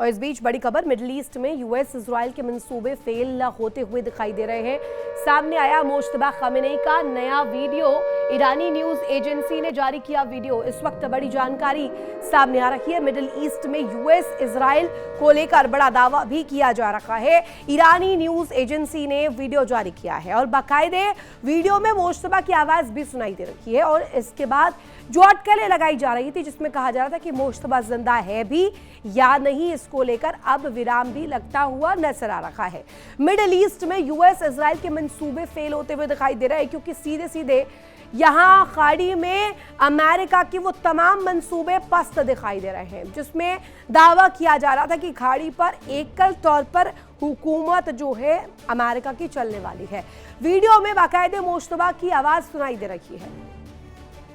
और इस बीच बड़ी खबर, मिडिल ईस्ट में यूएस इजराइल के मंसूबे फेल होते हुए दिखाई दे रहे हैं। सामने आया मुश्तबा खामेनेई का नया वीडियो। ईरानी न्यूज एजेंसी ने जारी किया वीडियो। इस वक्त बड़ी जानकारी सामने आ रही है। मिडिल ईस्ट में यूएस इजराइल को लेकर बड़ा दावा भी किया जा रहा है। ईरानी न्यूज एजेंसी ने वीडियो जारी किया है और बाकायदे वीडियो में मुश्तबा की आवाज भी सुनाई दे रही है। और इसके बाद जो अटकलें लगाई जा रही थी, जिसमें कहा जा रहा था कि मुश्तबा जिंदा है भी या नहीं, इसको लेकर अब विराम भी लगता हुआ नजर आ रहा है। मिडिल ईस्ट में यूएस इजराइल के मंसूबे फेल होते हुए दिखाई दे रहे हैं, क्योंकि सीधे सीधे यहां खाड़ी में अमेरिका की वो तमाम मंसूबे पस्त दिखाई दे रहे हैं, जिसमें दावा किया जा रहा था कि खाड़ी पर एकल तौर पर हुकूमत जो है अमेरिका की चलने वाली है। वीडियो में बाकायदे मुश्तबा की आवाज सुनाई दे रही है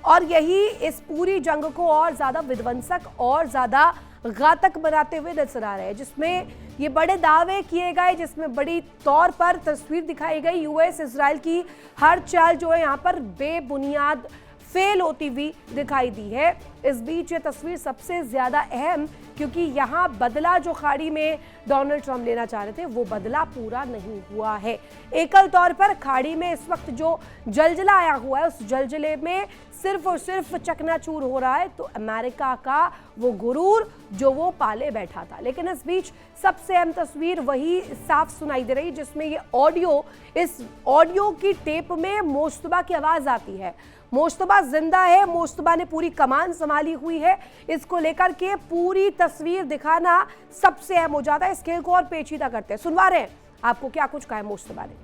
और यही इस पूरी जंग को और ज्यादा विध्वंसक और ज्यादा घातक बनाते हुए नजर आ रहे हैं, जिसमें ये बड़े दावे किए गए, जिसमें बड़ी तौर पर तस्वीर दिखाई गई। यूएस इजराइल की हर चाल जो है यहाँ पर बेबुनियाद फेल होती हुई दिखाई दी है। इस बीच ये तस्वीर सबसे ज्यादा अहम, क्योंकि यहाँ बदला जो खाड़ी में डोनाल्ड ट्रंप लेना चाह रहे थे, वो बदला पूरा नहीं हुआ है। एकल तौर पर खाड़ी में इस वक्त जो जलजला आया हुआ है, उस जलजले में सिर्फ और सिर्फ चकनाचूर हो रहा है तो अमेरिका का वो गुरूर जो वो पाले बैठा था। लेकिन इस बीच सबसे अहम तस्वीर वही साफ सुनाई दे रही, जिसमें ये ऑडियो, इस ऑडियो की टेप में मुश्तबा की आवाज आती है। मुश्तबा जिंदा है, मुश्तबा ने पूरी कमान संभाली हुई है। इसको लेकर के पूरी तस्वीर दिखाना सबसे अहम हो जाता है। इस खेल को और पेचीदा करते हैं, सुनवा रहे हैं आपको क्या कुछ कहा है मुश्तबा ने।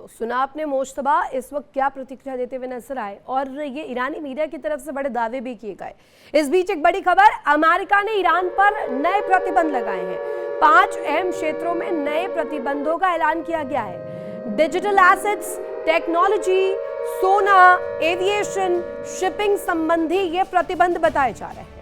तो सुना आपने मुश्तबा इस वक्त क्या प्रतिक्रिया देते हुए नजर आए, और ये ईरानी मीडिया की तरफ से बड़े दावे भी किए गए। इस बीच एक बड़ी खबर, अमेरिका ने ईरान पर नए प्रतिबंध लगाए हैं। 5 अहम क्षेत्रों में नए प्रतिबंधों का ऐलान किया गया है। डिजिटल एसेट्स, टेक्नोलॉजी, सोना, एविएशन, शिपिंग संबंधी ये प्रतिबंध बताए जा रहे हैं।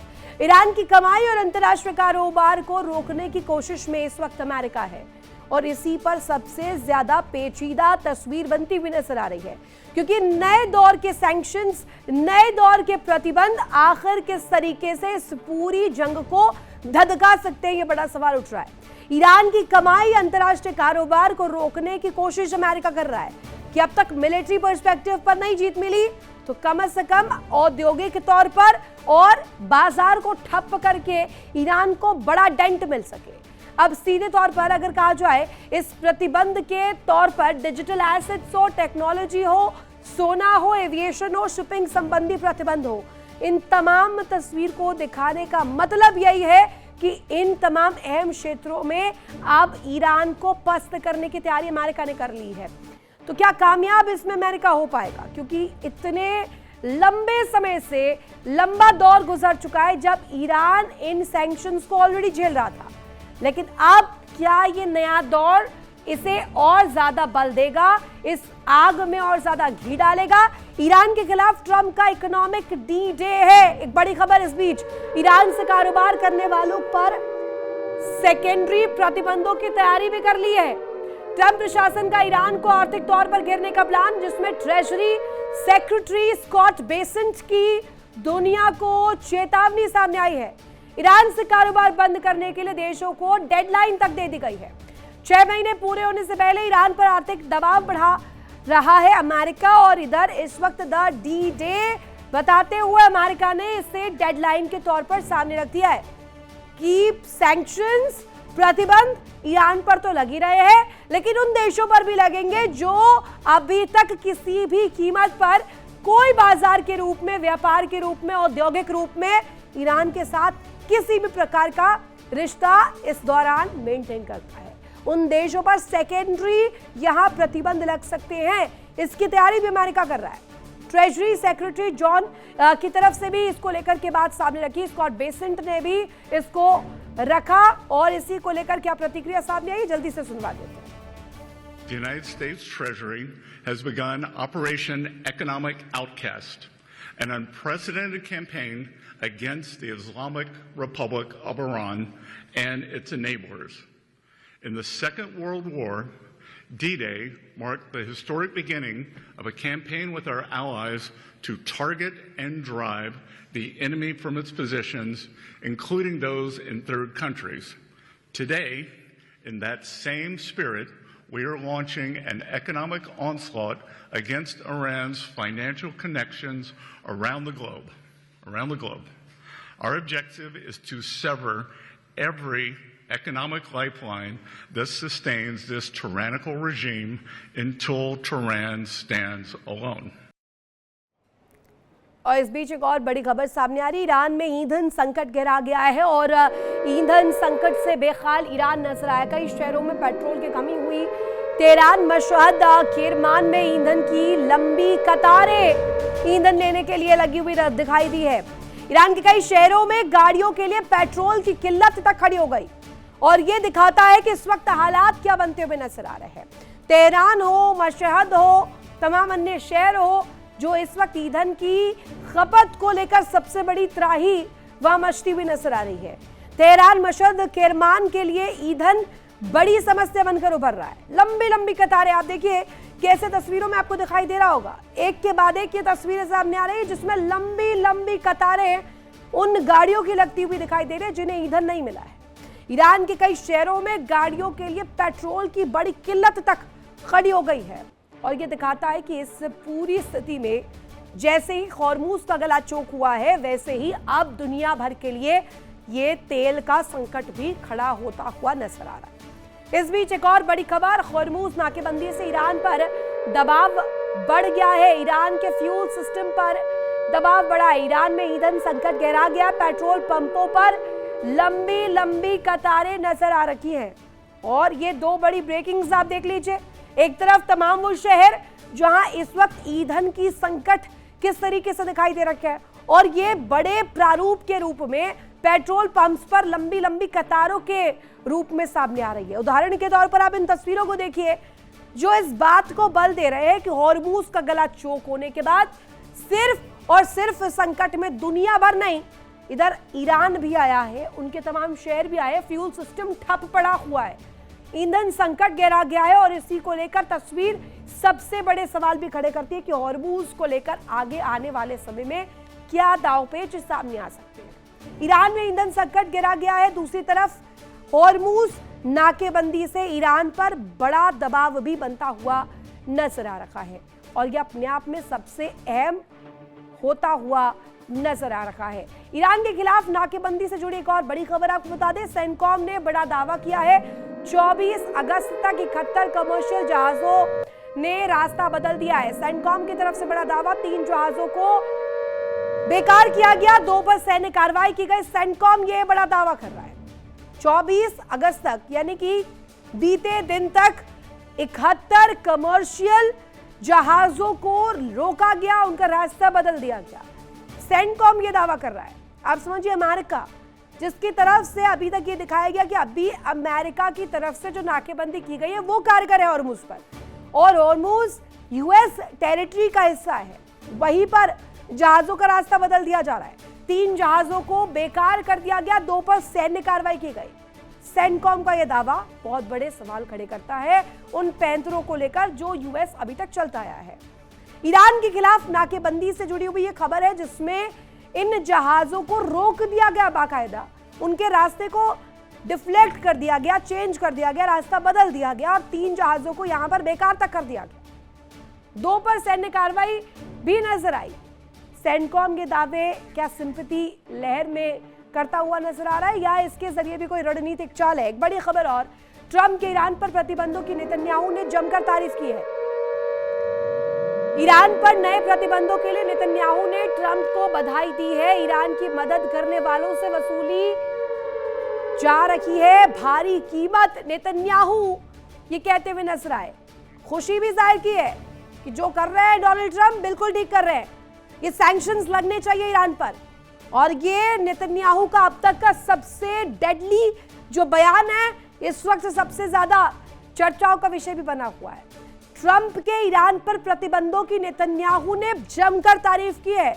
ईरान की कमाई और अंतर्राष्ट्रीय कारोबार को रोकने की कोशिश में इस वक्त अमेरिका है, और इसी पर सबसे ज्यादा पेचीदा तस्वीर बनती हुई नजर आ रही है, क्योंकि नए दौर के सैंक्शंस, नए दौर के प्रतिबंध आखिर किस तरीके से इस पूरी जंग को धधका सकते हैं, ये बड़ा सवाल उठ रहा है। ईरान की कमाई, अंतर्राष्ट्रीय कारोबार को रोकने की कोशिश अमेरिका कर रहा है कि अब तक मिलिट्री पर्सपेक्टिव पर नहीं जीत मिली तो कम से कम औद्योगिक तौर पर और बाजार को ठप करके ईरान को बड़ा डेंट मिल सके। अब सीधे तौर पर अगर कहा जाए, इस प्रतिबंध के तौर पर डिजिटल एसेट्स हो, टेक्नोलॉजी हो, सोना हो, एविएशन हो, शिपिंग संबंधी प्रतिबंध हो, इन तमाम तस्वीर को दिखाने का मतलब यही है कि इन तमाम अहम क्षेत्रों में अब ईरान को पस्त करने की तैयारी अमेरिका ने कर ली है। तो क्या कामयाब इसमें अमेरिका हो पाएगा? क्योंकि इतने लंबे समय से लंबा दौर गुजर चुका है जब ईरान इन सैंक्शंस को ऑलरेडी झेल रहा था, लेकिन अब क्या ये नया दौर इसे और ज्यादा बल देगा, इस आग में और ज्यादा घी डालेगा? ईरान के खिलाफ ट्रंप का इकोनॉमिक डी डे है। एक बड़ी खबर इस बीच, ईरान से कारोबार करने वालों पर सेकेंडरी प्रतिबंधों की तैयारी भी कर ली है। ट्रंप प्रशासन का ईरान को आर्थिक तौर पर घेरने का प्लान, जिसमें ट्रेजरी सेक्रेटरी स्कॉट बेसेंट की दुनिया को चेतावनी सामने आई है। ईरान से कारोबार बंद करने के लिए देशों को डेडलाइन तक दे दी गई है। 6 महीने पूरे होने से पहले ईरान पर आर्थिक दबाव बढ़ा रहा है अमेरिका, और इधर इस वक्त द डी डे बताते हुए अमेरिका ने इसे डेडलाइन के तौर पर सामने रख दिया है कि सैंक्शंस, प्रतिबंध ईरान पर तो लग ही रहे हैं, लेकिन उन देशों पर भी लगेंगे जो अभी तक किसी भी कीमत पर कोई बाजार के रूप में, व्यापार के रूप में, औद्योगिक रूप में ईरान के साथ किसी भी प्रकार का रिश्ता इस दौरान मेंटेन करता है। उन देशों पर सेकेंडरी यहां प्रतिबंध लग सकते हैं, इसकी तैयारी भी अमेरिका कर रहा है। ट्रेजरी सेक्रेटरी जॉन की तरफ से भी इसको लेकर के बात सामने रखी, स्कॉट बेसेंट ने भी इसको रखा, और इसी को लेकर क्या प्रतिक्रिया सामने आई, जल्दी से सुनवा देते हैं। The United States Treasury has begun Operation Economic Outcast, an unprecedented campaign against the Islamic Republic of Iran and its enablers. In the Second World War, D-Day marked the historic beginning of a campaign with our allies to target and drive the enemy from its positions, including those in third countries. Today, in that same spirit, we are launching an economic onslaught against Iran's financial connections around the globe. Our objective is to sever every economic lifeline that sustains this tyrannical regime until Tehran stands alone. और इस बीच एक और बड़ी खबर सामने आ रही, Iran में ईंधन संकट गहरा गया है और ईंधन संकट से बेहाल ईरान नजर आया। कई शहरों में पेट्रोल की कमी हुई। तेहरान, मशहद, केरमान में ईंधन की लंबी कतारें ईंधन लेने के लिए लगी हुई दिखाई दी है। ईरान के कई शहरों में गाड़ियों के लिए पेट्रोल की किल्लत तक खड़ी हो गई, और ये दिखाता है कि इस वक्त हालात क्या बनते हुए नजर आ रहे हैं। तेहरान हो, मशहद हो, तमाम अन्य शहर हो, जो इस वक्त ईंधन की खपत को लेकर सबसे बड़ी त्राही वहां मचती हुई नजर आ रही है। तेहरान, मशहद, केरमान के लिए ईंधन बड़ी समस्या बनकर उभर रहा है। लंबी लंबी कतारें, आप देखिए कैसे तस्वीरों में आपको दिखाई दे रहा होगा, एक के बाद एक ये तस्वीरें सामने आ रही है जिसमें लंबी लंबी कतारें उन गाड़ियों की लगती हुई दिखाई दे रही है जिन्हें ईंधन नहीं मिला है। ईरान के कई शहरों में गाड़ियों के लिए पेट्रोल की बड़ी किल्लत तक खड़ी हो गई है, और ये दिखाता है कि इस पूरी स्थिति में जैसे ही हॉर्मूज का गला चौक हुआ है, वैसे ही अब दुनिया भर के लिए ये तेल का संकट भी खड़ा होता हुआ नजर आ रहा है। इस बीच एक और बड़ी खबर, हॉर्मूज नाकेबंदी से ईरान पर दबाव बढ़ गया है। ईरान के फ्यूल सिस्टम पर दबाव बढ़ा है। ईरान में ईंधन संकट गहरा गया। पेट्रोल पंपों पर लंबी लंबी कतारें नजर आ रही हैं, और ये दो बड़ी ब्रेकिंग्स आप देख लीजिए। एक तरफ तमाम वो शहर जहां इस वक्त ईंधन की संकट किस तरीके से दिखाई दे रखा है, और ये बड़े प्रारूप के रूप में पेट्रोल पंप्स पर लंबी लंबी कतारों के रूप में सामने आ रही है। उदाहरण के तौर पर आप इन तस्वीरों को देखिए, जो इस बात को बल दे रहे हैं कि हॉर्मूज का गला चौक होने के बाद सिर्फ और सिर्फ संकट में दुनिया भर नहीं, इधर ईरान भी आया है, उनके तमाम शहर भी आए, फ्यूल सिस्टम ठप पड़ा हुआ है, ईंधन संकट गहरा गया है। और इसी को लेकर तस्वीर सबसे बड़े सवाल भी खड़े करती है कि हॉर्मूज को लेकर आगे आने वाले समय में क्या दांवपेच सामने आ सकते हैं। ईरान में ईंधन संकट गिरा गया है, दूसरी तरफ हॉर्मूज नाकेबंदी से ईरान पर बड़ा दबाव भी बनता हुआ नजर आ रहा है, और यह अपने आप में सबसे अहम होता हुआ नजर आ रहा है। ईरान के खिलाफ नाकेबंदी से जुड़ी एक और बड़ी खबर आपको बता दें, सेंटकॉम ने बड़ा दावा किया है। 24 अगस्त तक 71 कमर्शियल जहाजों ने रास्ता बदल दिया है। सेंटकॉम की तरफ से बड़ा दावा, 3 जहाजों को बेकार किया गया, 2 पर सैन्य कार्रवाई की गई। सेंटकॉम ये बड़ा दावा कर रहा है 24 अगस्त तक, यानी कि बीते दिन तक 71 कमर्शियल जहाजों को रोका गया, उनका रास्ता बदल दिया गया। सेंटकॉम ये दावा कर रहा है, आप समझिए अमेरिका, जिसकी तरफ से अभी तक ये दिखाया गया कि अभी अमेरिका की तरफ से जो नाकेबंदी की गई है वो कारगर है हॉर्मुज पर, और हॉर्मुज यूएस टेरिटरी का हिस्सा है, वहीं पर जहाजों का रास्ता बदल दिया जा रहा है। 3 जहाजों को बेकार कर दिया गया, 2 पर सैन्य कार्रवाई की गई। सेंटकॉम का यह दावा बहुत बड़े सवाल खड़े करता है उन पैंतरों को लेकर जो यूएस अभी तक चलता आया है। ईरान के खिलाफ नाकेबंदी से जुड़ी हुई यह खबर है जिसमें इन जहाजों को रोक दिया गया, बाकायदा उनके रास्ते को डिफ्लेक्ट कर दिया गया, चेंज कर दिया गया, रास्ता बदल दिया गया और 3 जहाजों को यहां पर बेकार तक कर दिया गया। 2 पर सैन्य कार्रवाई भी नजर आई। सेंटकॉम के दावे क्या सिंपैथी लहर में करता हुआ नजर आ रहा है या इसके जरिए भी कोई रणनीतिक चाल है? एक बड़ी खबर और, ट्रंप के ईरान पर प्रतिबंधों की नेतन्याहू ने जमकर तारीफ की है। ईरान पर नए प्रतिबंधों के लिए नेतन्याहू ने ट्रंप को बधाई दी है। ईरान की मदद करने वालों से वसूली जा रही है भारी कीमत, नेतन्याहू ये कहते हुए नजर आए। खुशी भी जाहिर की है कि जो कर रहे हैं डोनाल्ड ट्रंप बिल्कुल ठीक कर रहे हैं, ये सैंक्शंस लगने चाहिए ईरान पर। और ये नेतन्याहू का अब तक का सबसे डेडली जो बयान है, इस वक्त सबसे ज्यादा चर्चाओं का विषय भी बना हुआ है। ट्रंप के ईरान पर प्रतिबंधों की नेतन्याहू ने जमकर तारीफ की है।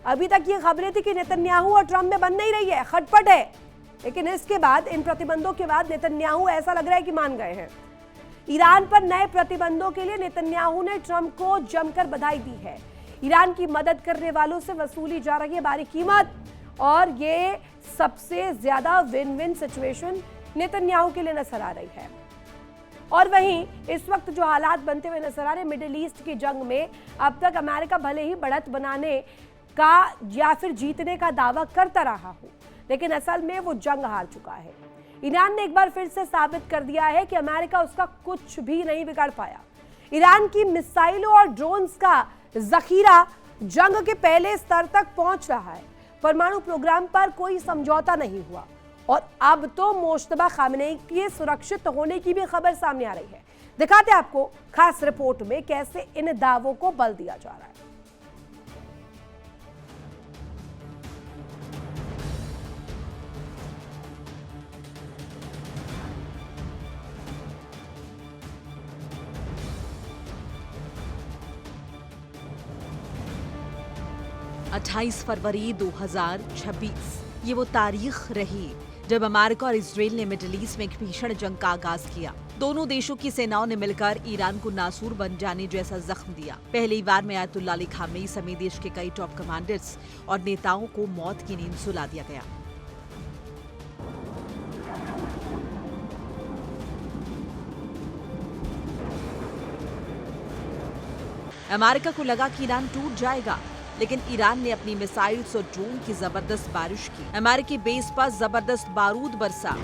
अभी तक ये खबरें थी कि नेतन्याहू और ट्रंप में बन नहीं रही है, खटपट है, लेकिन इसके बाद, इन प्रतिबंधों के बाद नेतन्याहू ऐसा लग रहा है कि मान गए हैं। ईरान पर नए प्रतिबंधों के लिए नेतन्याहू ने ट्रंप को जमकर बधाई दी है। ईरान की मदद करने वालों से वसूली जा रही है भारी कीमत और ये सबसे ज्यादा विन विन सिचुएशन नेतन्याहू के लिए नजर आ रही है। और वहीं इस वक्त जो हालात बनते हुए नजर आ रहे मिडिल ईस्ट की जंग में, अब तक अमेरिका भले ही बढ़त बनाने का या फिर जीतने का दावा करता रहा हो, लेकिन असल में वो जंग हार चुका है। ईरान ने एक बार फिर से साबित कर दिया है कि अमेरिका उसका कुछ भी नहीं बिगाड़ पाया। ईरान की मिसाइलों और ड्रोन्स का जखीरा जंग के पहले स्तर तक पहुंच रहा है। परमाणु प्रोग्राम पर कोई समझौता नहीं हुआ और अब तो मुश्तबा खामेनेई के सुरक्षित होने की भी खबर सामने आ रही है। दिखाते हैं आपको खास रिपोर्ट में कैसे इन दावों को बल दिया जा रहा है। अट्ठाईस फरवरी 2026 ये वो तारीख रही जब अमेरिका और इजराइल ने मिडिल ईस्ट में एक भीषण जंग का आगाज किया। दोनों देशों की सेनाओं ने मिलकर ईरान को नासूर बन जाने जैसा जख्म दिया। पहली बार में आयतुल्लाह अली खामेनी समेत देश के कई टॉप कमांडर्स और नेताओं को मौत की नींद सुला दिया गया। अमेरिका को लगा कि ईरान टूट जाएगा, लेकिन ईरान ने अपनी मिसाइल्स और ड्रोन की जबरदस्त बारिश की। अमेरिकी बेस पर जबरदस्त बारूद बरसा,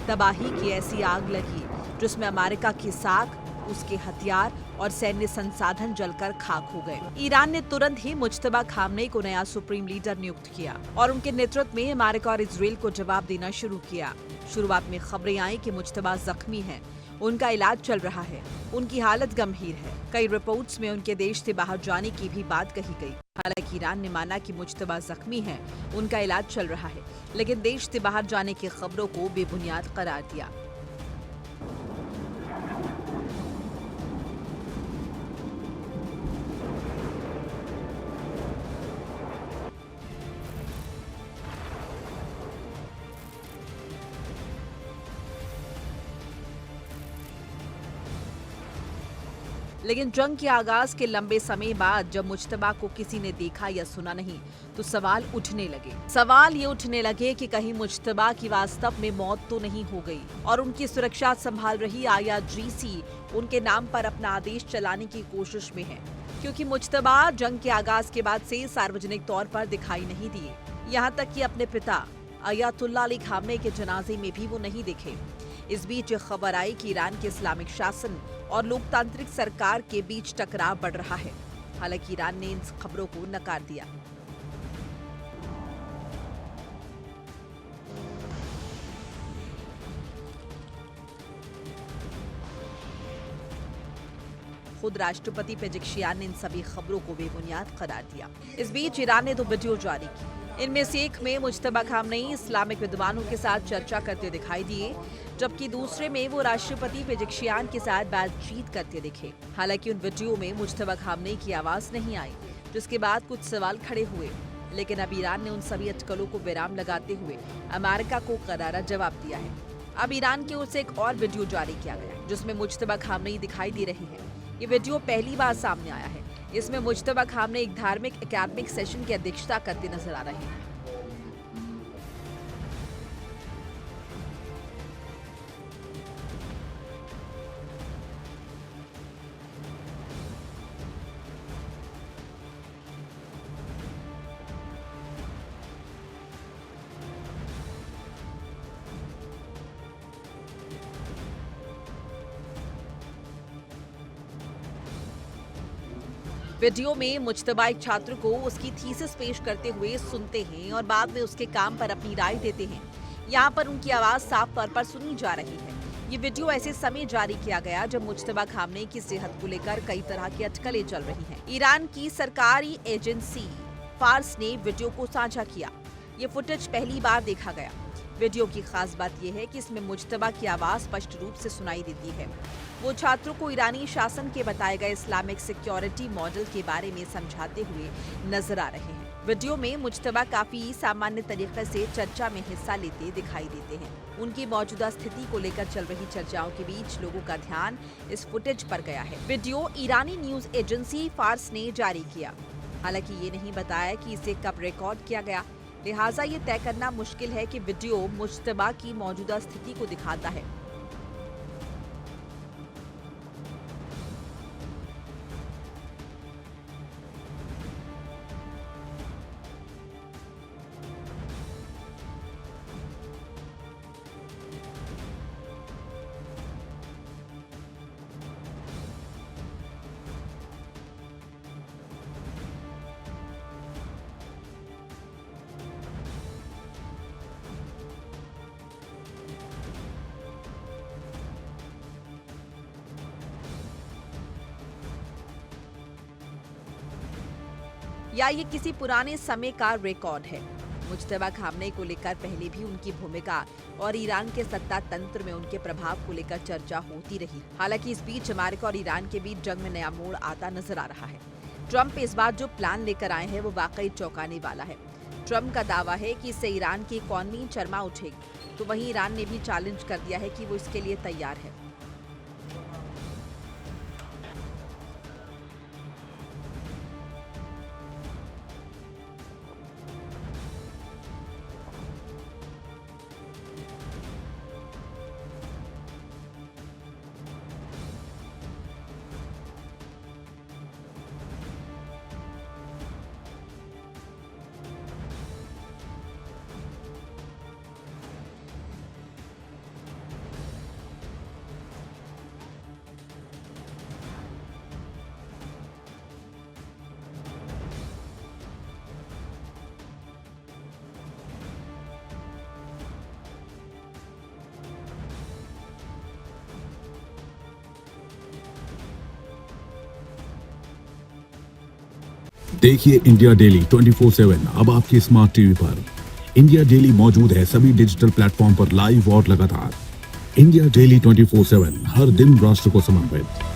तबाही की ऐसी आग लगी जिसमें अमेरिका की साख, उसके हथियार और सैन्य संसाधन जलकर खाक हो गए। ईरान ने तुरंत ही मुज्तबा खामनेई को नया सुप्रीम लीडर नियुक्त किया और उनके नेतृत्व में अमेरिका और इजराइल को जवाब देना शुरू किया। शुरुआत में खबरें आई कि मुज्तबा जख्मी हैं, उनका इलाज चल रहा है, उनकी हालत गंभीर है। कई रिपोर्ट्स में उनके देश से बाहर जाने की भी बात कही गई। हालांकि ईरान ने माना कि मुज्तबा जख्मी है, उनका इलाज चल रहा है, लेकिन देश से बाहर जाने की खबरों को बेबुनियाद करार दिया। लेकिन जंग के आगाज के लंबे समय बाद जब मुज्तबा को किसी ने देखा या सुना नहीं, तो सवाल उठने लगे। सवाल ये उठने लगे कि कहीं मुज्तबा की वास्तव में मौत तो नहीं हो गई और उनकी सुरक्षा संभाल रही IRGC उनके नाम पर अपना आदेश चलाने की कोशिश में है, क्योंकि मुज्तबा जंग के आगाज के बाद से सार्वजनिक तौर पर दिखाई नहीं दिए। यहाँ तक कि अपने पिता अयातुल्लाह अली खामेनेई के जनाजे में भी वो नहीं दिखे। इस बीच खबर आई कि ईरान के इस्लामिक शासन और लोकतांत्रिक सरकार के बीच टकराव बढ़ रहा है। हालांकि ईरान ने इन खबरों को नकार दिया। खुद राष्ट्रपति पेजेशियान ने इन सभी खबरों को बेबुनियाद करार दिया। इस बीच ईरान ने 2 वीडियो जारी की। इनमें से एक में मुज्तबा खामनेई इस्लामिक विद्वानों के साथ चर्चा करते दिखाई दिए, जबकि दूसरे में वो राष्ट्रपति पेजेशियान के साथ बातचीत करते दिखे। हालांकि उन वीडियो में मुज्तबा खामनेई की आवाज नहीं आई, जिसके बाद कुछ सवाल खड़े हुए। लेकिन अब ईरान ने उन सभी अटकलों को विराम लगाते हुए अमेरिका को करारा जवाब दिया है। अब ईरान की ओर से एक और वीडियो जारी किया गया, जिसमें मुज्तबा खामनेई दिखाई दे रहे हैं। ये वीडियो पहली बार सामने आया है। इसमें मुज्तबा खामनेई एक धार्मिक एकेडमिक सेशन की अध्यक्षता करते नजर आ रहे हैं। वीडियो में मुज्तबा एक छात्र को उसकी थीसिस पेश करते हुए सुनते हैं और बाद में उसके काम पर अपनी राय देते हैं। यहाँ पर उनकी आवाज साफ तौर पर सुनी जा रही है। ये वीडियो ऐसे समय जारी किया गया जब मुज्तबा खामनेई की सेहत को लेकर कई तरह की अटकलें चल रही हैं। ईरान की सरकारी एजेंसी फार्स ने वीडियो को साझा किया। ये फुटेज पहली बार देखा गया। वीडियो की खास बात यह है कि इसमें मुज्तबा की आवाज स्पष्ट रूप से सुनाई देती है। वो छात्रों को ईरानी शासन के बताए गए इस्लामिक सिक्योरिटी मॉडल के बारे में समझाते हुए नजर आ रहे हैं। वीडियो में मुज्तबा काफी सामान्य तरीके से चर्चा में हिस्सा लेते दिखाई देते हैं। उनकी मौजूदा स्थिति को लेकर चल रही चर्चाओं के बीच लोगों का ध्यान इस फुटेज पर गया है। वीडियो ईरानी न्यूज एजेंसी फार्स ने जारी किया। हालांकि ये नहीं बताया कि इसे कब रिकॉर्ड किया गया, लिहाजा ये तय करना मुश्किल है कि वीडियो मुज्तबा की मौजूदा स्थिति को दिखाता है। या ये किसी पुराने समय का रिकॉर्ड है। मुज्तबा खामनेई को लेकर पहले भी उनकी भूमिका और ईरान के सत्ता तंत्र में उनके प्रभाव को लेकर चर्चा होती रही। हालांकि इस बीच अमेरिका और ईरान के बीच जंग में नया मोड़ आता नजर आ रहा है। ट्रंप इस बार जो प्लान लेकर आए हैं वो वाकई चौंकाने वाला है। ट्रंप का दावा है कि इससे ईरान की इकॉनमी चरमा उठेगी, तो वहीं ईरान ने भी चैलेंज कर दिया है कि वो इसके लिए तैयार है। देखिए इंडिया डेली 24/7 अब आपके स्मार्ट टीवी पर। इंडिया डेली मौजूद है सभी डिजिटल प्लेटफॉर्म पर लाइव और लगातार। इंडिया डेली 24/7 हर दिन राष्ट्र को समर्पित।